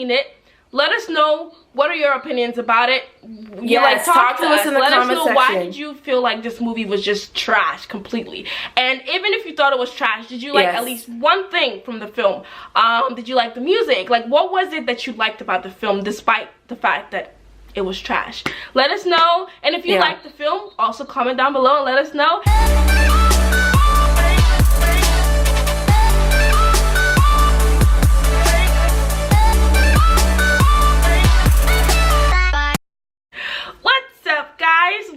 seen it. Let us know, what are your opinions about it? Yes, talk to us in the Let us comment know, section. why did you feel like this movie was just trash completely? And even if you thought it was trash, did you like at least one thing from the film? Did you like the music? Like, what was it that you liked about the film despite the fact that it was trash? Let us know. And if you liked the film, also comment down below and let us know.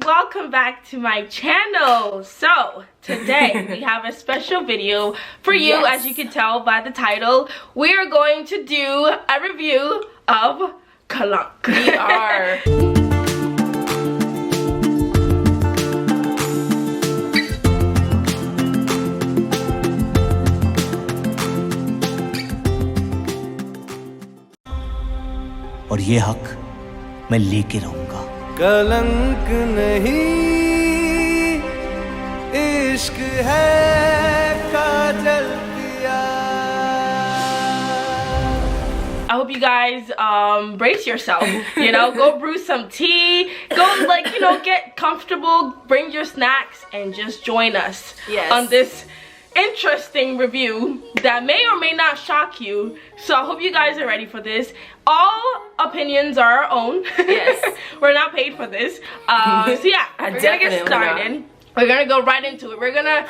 Welcome back to my channel. So today we have a special video for you. As you can tell by the title, we are going to do a review of Kalank. We are. और ये हक मैं लेके रहूंगा। कलंक नहीं इश्क है काजल पिया। I hope you guys brace yourself, you know, go brew some tea, go like, you know, get comfortable, bring your snacks and just join us on this interesting review that may or may not shock you. So I hope you guys are ready for this. All opinions are our own. Yes. We're not paid for this. So yeah, we're gonna get started. We're gonna go right into it. We're gonna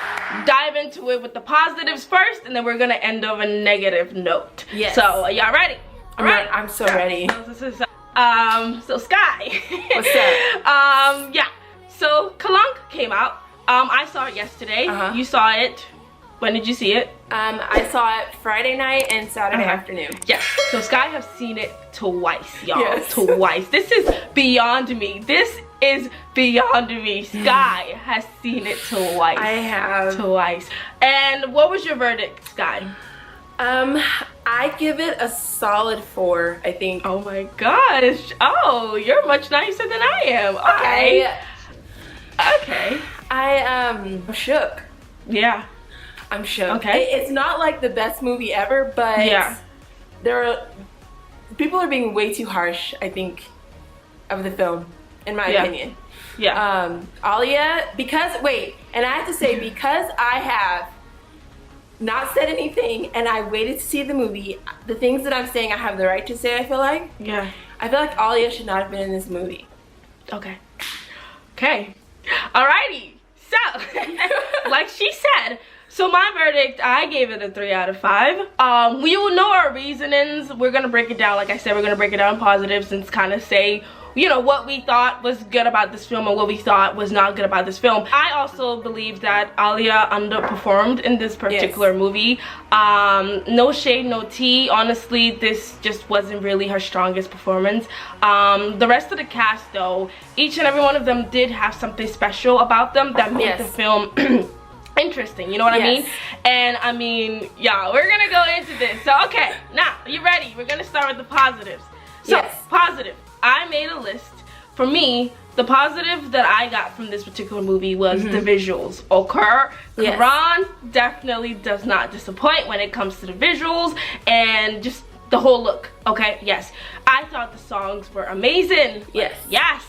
dive into it with the positives first, and then we're gonna end on a negative note. Yes. So y'all ready? All right. I'm so ready. So Skye. What's up? Yeah. So Kalank came out. I saw it yesterday. You saw it. When did you see it? I saw it Friday night and Saturday afternoon. Yes. So Skye has seen it twice, y'all. Twice. This is beyond me. This is beyond me. Skye has seen it twice. I have. Twice. And what was your verdict, Skye? I give it a solid 4, I think. Oh my gosh. Oh, you're much nicer than I am. Okay. Okay. I'm shook. Yeah. I'm shook. Okay. It's not like the best movie ever, but people are being way too harsh, I think, of the film, in my opinion. Yeah. Alia, and I have to say, because I have not said anything and I waited to see the movie, the things that I'm saying I have the right to say, I feel like. Yeah. I feel like Alia should not have been in this movie. Okay. Okay. Alrighty. So, like she said, so my verdict, I gave it a 3 out of 5. We will know our reasonings. We're gonna break it down. Like I said, we're gonna break it down in positives and kind of say, you know, what we thought was good about this film and what we thought was not good about this film. I also believe that Alia underperformed in this particular movie. No shade, no tea. Honestly, this just wasn't really her strongest performance. The rest of the cast, though, each and every one of them did have something special about them that made the film interesting, you know what I mean? And I mean, yeah, we're gonna go into this. So okay, now you ready? We're gonna start with the positives. So positive, I made a list. For me, the positive that I got from this particular movie was the visuals. Karan definitely does not disappoint when it comes to the visuals and just the whole look. Okay, yes, I thought the songs were amazing. Yes. Yes.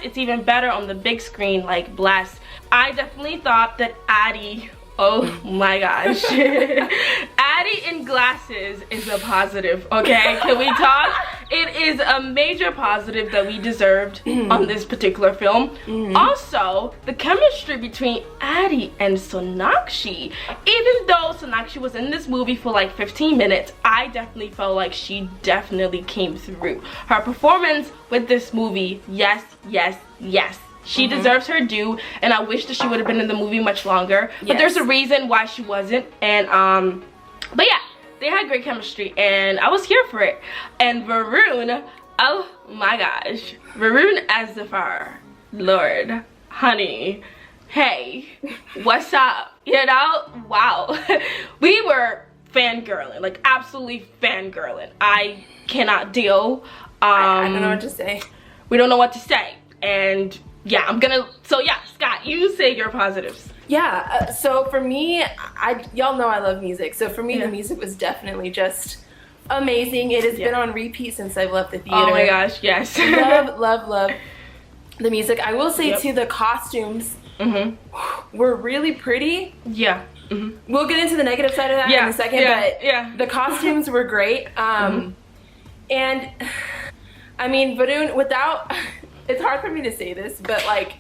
It's even better on the big screen, like bless. I definitely thought that Addie, oh my gosh, Addie in glasses is a positive, okay? Can we talk? It is a major positive that we deserved on this particular film. Also, the chemistry between Addie and Sonakshi, even though Sonakshi was in this movie for like 15 minutes, I definitely felt like she definitely came through. Her performance with this movie, yes. She deserves her due, and I wish that she would have been in the movie much longer. But there's a reason why she wasn't, and but yeah, they had great chemistry, and I was here for it. And Varun, oh my gosh, Varun as Zafar, Lord, honey, hey, what's up? You know, wow. We were fangirling, like absolutely fangirling. I cannot deal. I don't know what to say. We don't know what to say, and yeah, so yeah, Scott, you say your positives. Yeah, so for me, y'all know I love music. So for me, the music was definitely just amazing. It has been on repeat since I've left the theater. Oh my gosh, yes. love the music. I will say too, the costumes were really pretty. Yeah. We'll get into the negative side of that in a second, but the costumes were great. And I mean, Varun, without, it's hard for me to say this, but like,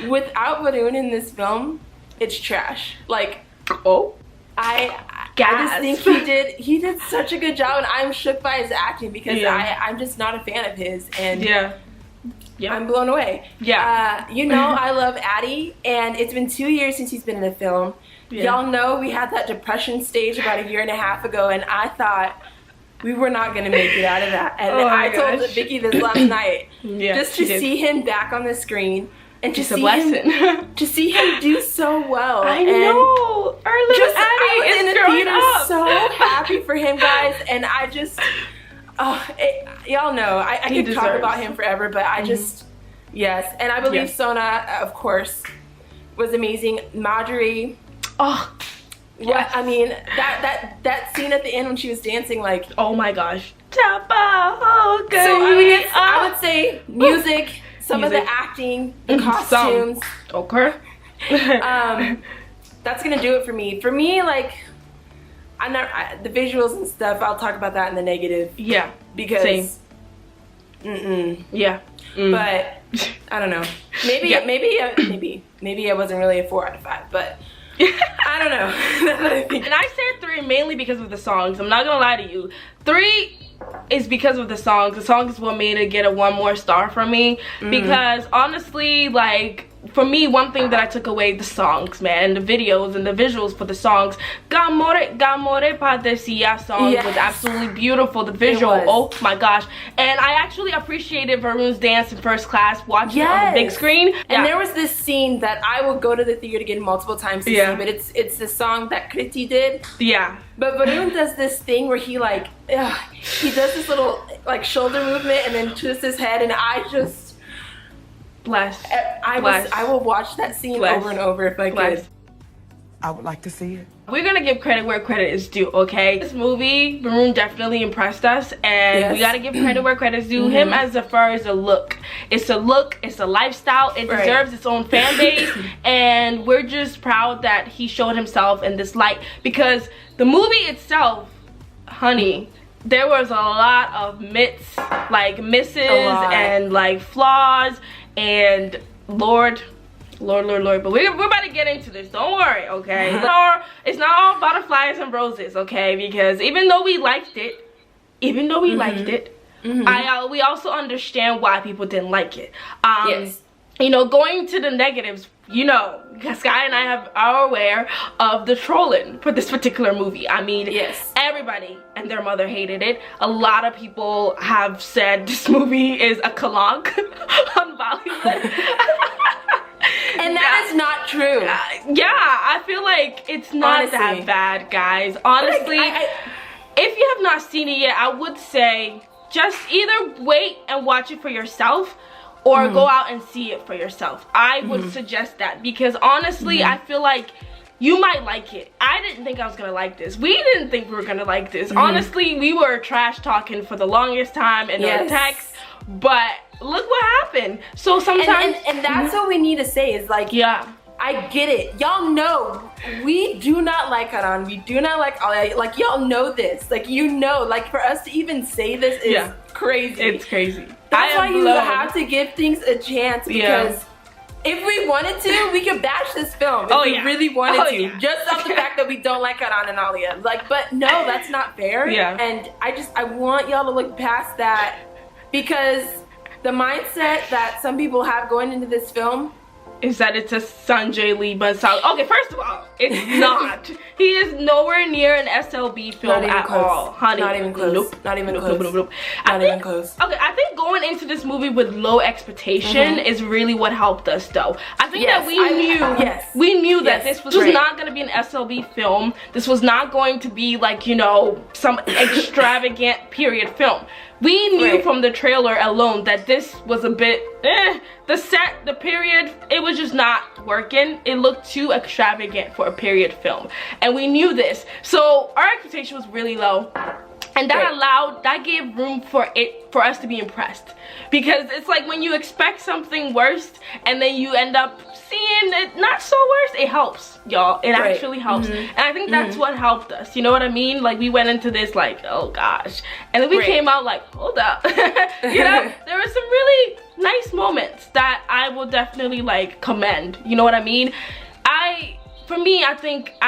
without Varun in this film, it's trash. Like, I just think he did such a good job, and I'm shook by his acting because I'm just not a fan of his, and I'm blown away. You know, I love Addie, and it's been 2 years since he's been in a film. Y'all know we had that depression stage about 1.5 years ago, and I thought we were not going to make it out of that. And I told Vicky this last night, just to see him back on the screen, and to see him do so well. I know. Our little Addie is in the theater up. So happy for him, guys. And I just, y'all know, I could talk about him forever, but I just, yes. And I believe Sona, of course, was amazing. Marjorie. Oh, yes. I mean, that scene at the end when she was dancing, like, oh my gosh. So I would say music. Some of the acting, the costumes. Okay. That's gonna do it for me. For me, like, the visuals and stuff, I'll talk about that in the negative. Yeah. Because. Yeah. But I don't know. Maybe I wasn't really a 4 out of 5, but I don't know. That's what I think. And I said 3 mainly because of the songs. I'm not gonna lie to you. 3 is because of the songs. The songs is what made it get a 1 more star from me. Because honestly, like, for me, one thing that I took away, the songs, man, the videos and the visuals for the songs. Gamore Padesia song was absolutely beautiful. The visual, oh my gosh. And I actually appreciated Varun's dance in First Class, watching it on the big screen. And there was this scene that I will go to the theater again multiple times to see, but it's the song that Kriti did. But Varun does this thing where he like, he does this little like shoulder movement and then twists his head, and I just, I will watch that scene over and over if I could. I would like to see it. We're gonna give credit where credit is due, okay? This movie, Varun definitely impressed us, and we gotta give credit where credit is due. Him as the fur is a look. It's a look, it's a lifestyle, it deserves its own fan base, and we're just proud that he showed himself in this light, because the movie itself, honey, there was a lot of misses and like flaws, and Lord, but we're about to get into this, don't worry, okay? It's not all butterflies and roses, okay? Because even though we liked it, we also understand why people didn't like it. You know, going to the negatives, you know, Skye and I are aware of the trolling for this particular movie. I mean, everybody and their mother hated it. A lot of people have said this movie is a Kalank on Bollywood. And that is not true. I feel like it's not that bad, guys. Honestly, if you have not seen it yet, I would say just either wait and watch it for yourself, or go out and see it for yourself. I would suggest that, because honestly, I feel like you might like it. I didn't think I was gonna like this. We didn't think we were gonna like this. Honestly, we were trash talking for the longest time in our text, but look what happened. So sometimes, and that's what we need to say is like, I get it. Y'all know we do not like Karan. We do not like Alia. Like, y'all know this. Like, you know, like, for us to even say this is crazy. It's crazy. That's why you have to give things a chance, because if we wanted to, we could bash this film if we really wanted to. Just off the fact that we don't like Karan and Alia. Like, but no, that's not fair. And I want y'all to look past that, because the mindset that some people have going into this film is that it's a Sanjay Lee Bansal. Okay, first of all, it's not. He is nowhere near an SLB film at all, honey. Not even close. Nope. Not even close. Nope. Not even close. Okay, I think going into this movie with low expectation is really what helped us, though. I think that we knew that this was not going to be an SLB film. This was not going to be like, you know, some extravagant period film. We knew from the trailer alone that this was a bit, the set, the period, it was just not working. It looked too extravagant for a period film. And we knew this. So our expectation was really low. And that gave room for us to be impressed, because it's like when you expect something worse and then you end up seeing it not so worse, it helps, y'all. It actually helps. And I think that's what helped us, you know what I mean? Like, we went into this like, oh gosh, and then we came out like, hold up. You know, there were some really nice moments that I will definitely like commend, you know what I mean? For me, I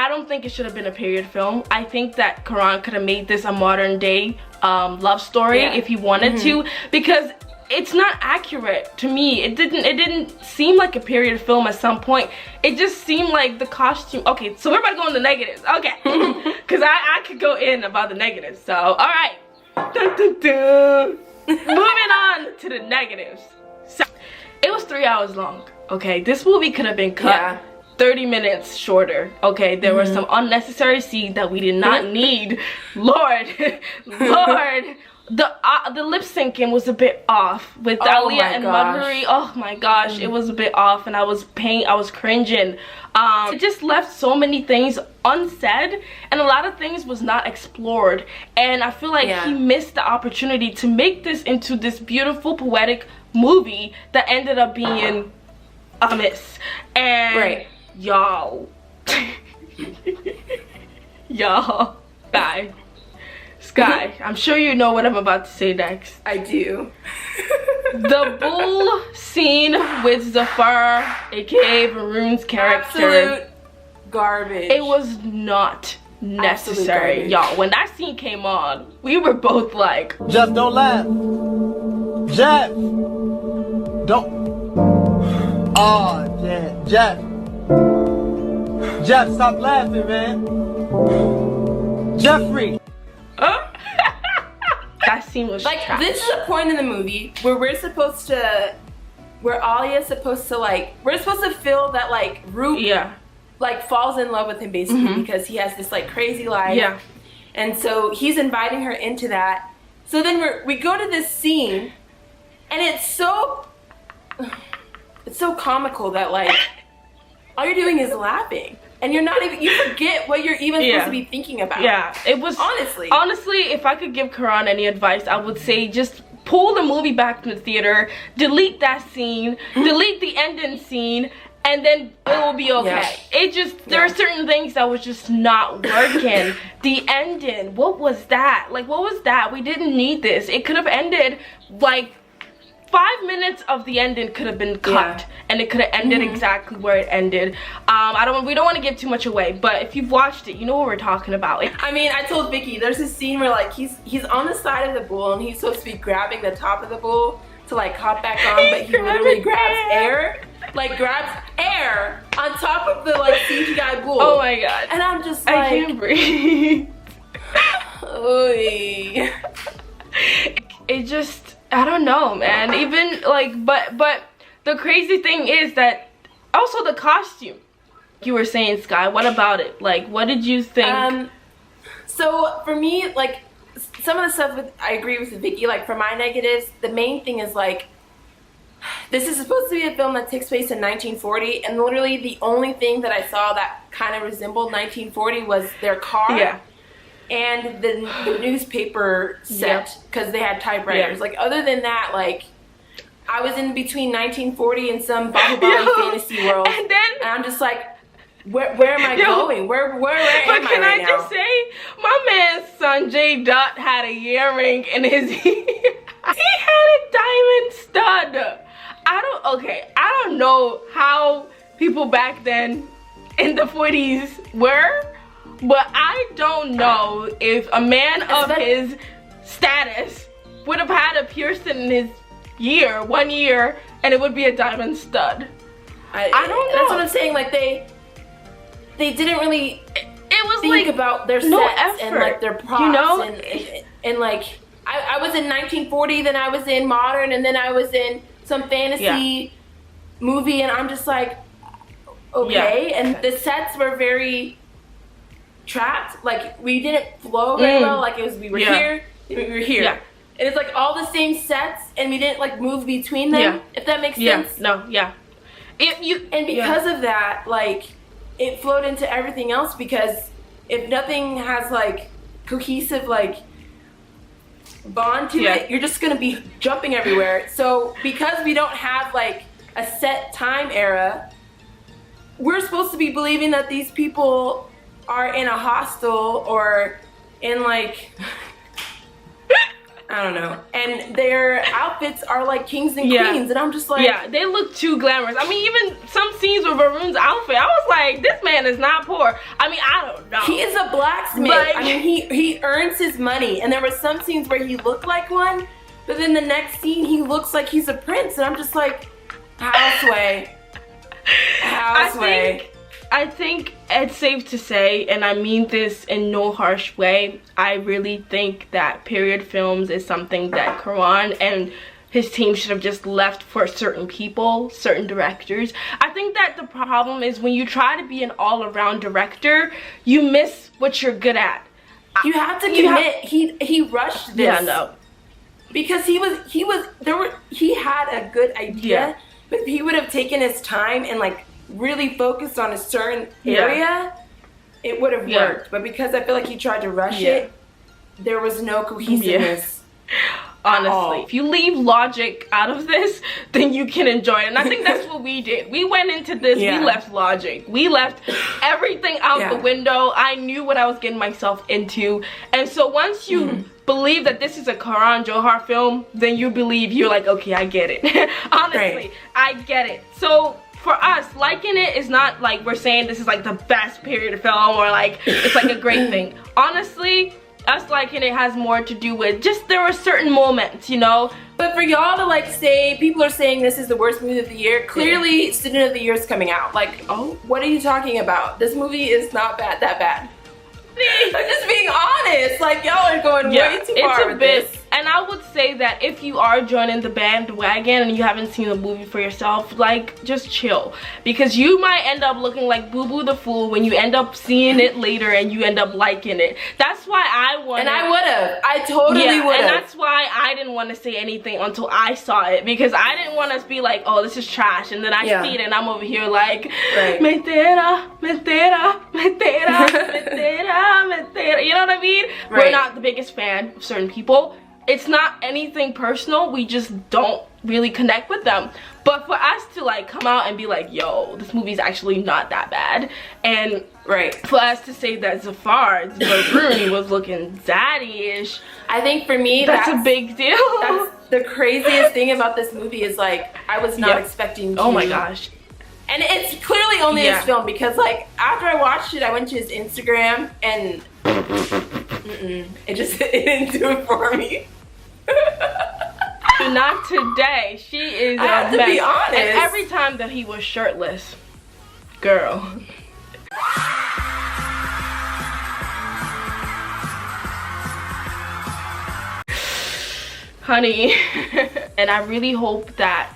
don't think it should have been a period film. I think that Karan could have made this a modern day love story if he wanted to, because it's not accurate to me. It didn't seem like a period film at some point. It just seemed like the costume. Okay, so we're about to go in the negatives. Okay, because I could go in about the negatives. So, all right. Dun, dun, dun. Moving on to the negatives. So, it was 3 hours long. Okay, this movie could have been cut 30 minutes shorter. Okay, there were some unnecessary scenes that we did not need. Lord, Lord. The lip syncing was a bit off with Dahlia and Madhuri. Oh my gosh, it was a bit off, and I was cringing. It just left so many things unsaid, and a lot of things was not explored, and I feel like he missed the opportunity to make this into this beautiful poetic movie that ended up being a miss. And y'all y'all, Skye, I'm sure you know what I'm about to say next. I do. The bull scene with Zafar, aka Varun's character. Absolute garbage. It was not necessary. Y'all, when that scene came on, we were both like, Jeff, don't laugh. Jeff! Don't. Oh, Jeff. Jeff, stop laughing, man. Jeffrey. that scene was like trash. This is a point in the movie where where Alia's supposed to like, we're supposed to feel that like Root like falls in love with him basically because he has this like crazy life. And so he's inviting her into that. So then we go to this scene, and it's so comical that like all you're doing is laughing. And you're not even, you forget what you're even supposed to be thinking about. Yeah, it was, honestly, if I could give Karan any advice, I would say just pull the movie back from the theater, delete that scene, delete the ending scene, and then it will be okay. It just, there are certain things that was just not working. The ending, what was that? Like, what was that? We didn't need this. It could have ended, like, 5 minutes of the ending could have been cut, and it could have ended exactly where it ended. We don't want to give too much away, but if you've watched it, you know what we're talking about. I mean, I told Vicky, there's this scene where like he's on the side of the bull, and he's supposed to be grabbing the top of the bull to like hop back on, but he literally grabs air, like grabs air on top of the like CGI bull. Oh my god! And I'm just like, I can't breathe. It just, I don't know, man. Even like, but the crazy thing is that also the costume. You were saying, Skye, what about it? Like, what did you think? So for me, like some of the stuff I agree with Vicky. Like for my negatives, the main thing is like, this is supposed to be a film that takes place in 1940, and literally the only thing that I saw that kind of resembled 1940 was their car. And the newspaper set, because they had typewriters. Like, other than that, like, I was in between 1940 and some Bahubali fantasy world. And I'm just like, where am I going? Where am I right now? But can I just say, my man Sanjay Dutt had a earring in his ear. He had a diamond stud. I don't know how people back then in the 40s were. But I don't know if a man of his status would have had a piercing in his ear, 1 year, and it would be a diamond stud. I don't know. That's what I'm saying. Like they didn't really think about their sets and like their props, you know? and like I was in 1940, then I was in modern, and then I was in some fantasy movie, and I'm just like, okay. And the sets were very trapped, like we didn't flow very well. Like it was, we were here, we were here, and it's like all the same sets, and we didn't like move between them. If that makes sense. And because of that, like it flowed into everything else. Because if nothing has like cohesive like bond to it, you're just gonna be jumping everywhere. So because we don't have like a set time era, we're supposed to be believing that these people are in a hostel or in like I don't know, and their outfits are like kings and queens, and I'm just like, yeah, they look too glamorous. I mean, even some scenes with Varun's outfit, I was like, this man is not poor. I mean, I don't know. He is a blacksmith. Like, I mean, he earns his money, and there were some scenes where he looked like one, but then the next scene he looks like he's a prince, and I'm just like, houseway. I think it's safe to say, and I mean this in no harsh way, I really think that period films is something that Karan and his team should have just left for certain people, certain directors. I think that the problem is when you try to be an all-around director, you miss what you're good at. You have to admit, he rushed this. Yeah, no. Because he had a good idea, but if he would have taken his time and like really focused on a certain area, it would have worked. But because I feel like he tried to rush it, there was no cohesiveness. Honestly, if you leave logic out of this, then you can enjoy it. And I think that's what we did. We went into this, we left logic. We left everything out the window. I knew what I was getting myself into. And so once you believe that this is a Karan Johar film, then you believe, you're like, okay, I get it. Honestly, I get it. So for us, liking it is not like we're saying this is like the best period film or like it's like a great thing. Honestly, us liking it has more to do with just there were certain moments, you know. But for y'all to like say, people are saying this is the worst movie of the year, clearly Student of the Year is coming out. Like, oh, what are you talking about? This movie is not that bad. I'm just being honest. Like, y'all are going way too far with this. And I would say that if you are joining the bandwagon and you haven't seen the movie for yourself, like, just chill. Because you might end up looking like Boo Boo the Fool when you end up seeing it later and you end up liking it. That's why I wanted... And I would've. I totally would've. And that's why I didn't want to say anything until I saw it. Because I didn't want to be like, oh, this is trash. And then I see it and I'm over here like, mentira, mentira, mentira, mentira, mentira. You know what I mean? We're not the biggest fan of certain people. It's not anything personal, we just don't really connect with them. But for us to like come out and be like, yo, this movie's actually not that bad, and for us to say that Zafar's Varun was looking zaddy-ish, I think for me that's a big deal. That's the craziest thing about this movie is like, I was not expecting to. Oh my gosh. And it's clearly only his film because like after I watched it, I went to his Instagram and it didn't do it for me. Not today. She is I have to be honest. And every time that he was shirtless, girl. Honey. And I really hope that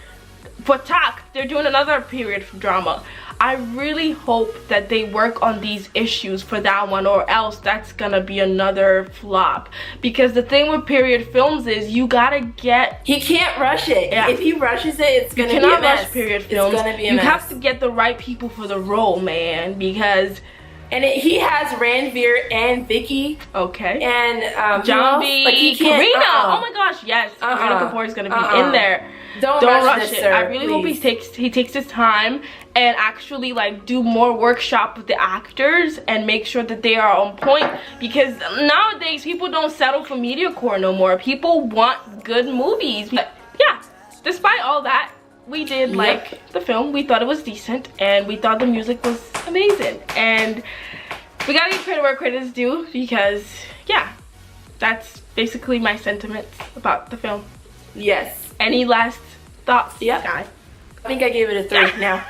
for Tak, they're doing another period drama. I really hope that they work on these issues for that one, or else that's gonna be another flop. Because the thing with period films is you gotta get... He can't rush it. If he rushes it, it's gonna be a mess. You cannot rush period films. It's gonna be a mess. You have to get the right people for the role, man, because... And he has Ranveer and Vicky. Okay. And Janvi, like Karina. Oh my gosh, yes. Karina Kapoor is gonna be in there. Don't rush it. Sir, I really hope he takes his time and actually like do more workshop with the actors and make sure that they are on point, because nowadays people don't settle for mediocre no more. People want good movies. But yeah, despite all that, we did like the film. We thought it was decent and we thought the music was amazing, and we gotta give credit where credit is due, because yeah, that's basically my sentiments about the film. Yes. Any last thoughts? Yeah. Skye? I think I gave it a 3 now.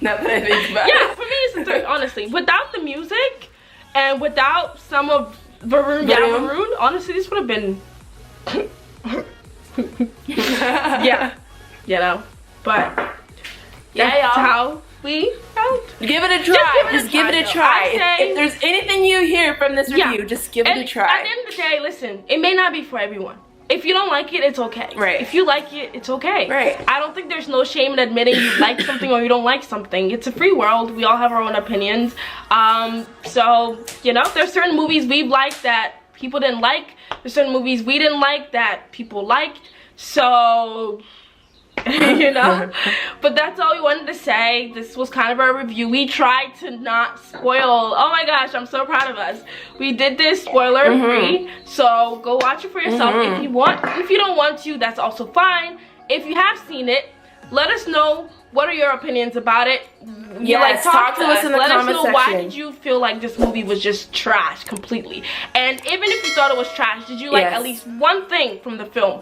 Not that I think about it. Yeah, for me it's a 3, honestly. Without the music and without some of Varun, honestly this would have been yeah, you know, but that's how we felt. Give it a try. Just give it a try. If there's anything you hear from this review, just give it a try. At the end of the day, listen, it may not be for everyone. If you don't like it, it's okay. Right. If you like it, it's okay. Right. I don't think there's no shame in admitting you like something or you don't like something. It's a free world. We all have our own opinions. So, you know, there's certain movies we've liked that people didn't like. There's certain movies we didn't like that people liked. So, you know, but that's all we wanted to say. This was kind of our review. We tried to not spoil. Oh my gosh, I'm so proud of us. We did this spoiler free, so go watch it for yourself if you want. If you don't want to, that's also fine. If you have seen it, let us know. What are your opinions about it? Yes, talk to us in the Let us comment know section. why did you feel like this movie was just trash completely. And even if you thought it was trash, did you like at least one thing from the film?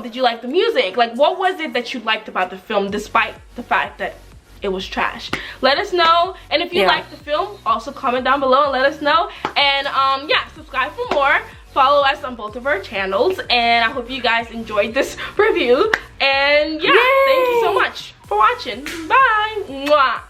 Did you like the music? Like, what was it that you liked about the film despite the fact that it was trash? Let us know. And if you liked the film, also comment down below and let us know. And yeah, subscribe for more. Follow us on both of our channels, and I hope you guys enjoyed this review. And yeah, thank you so much for watching. Bye. Mwah.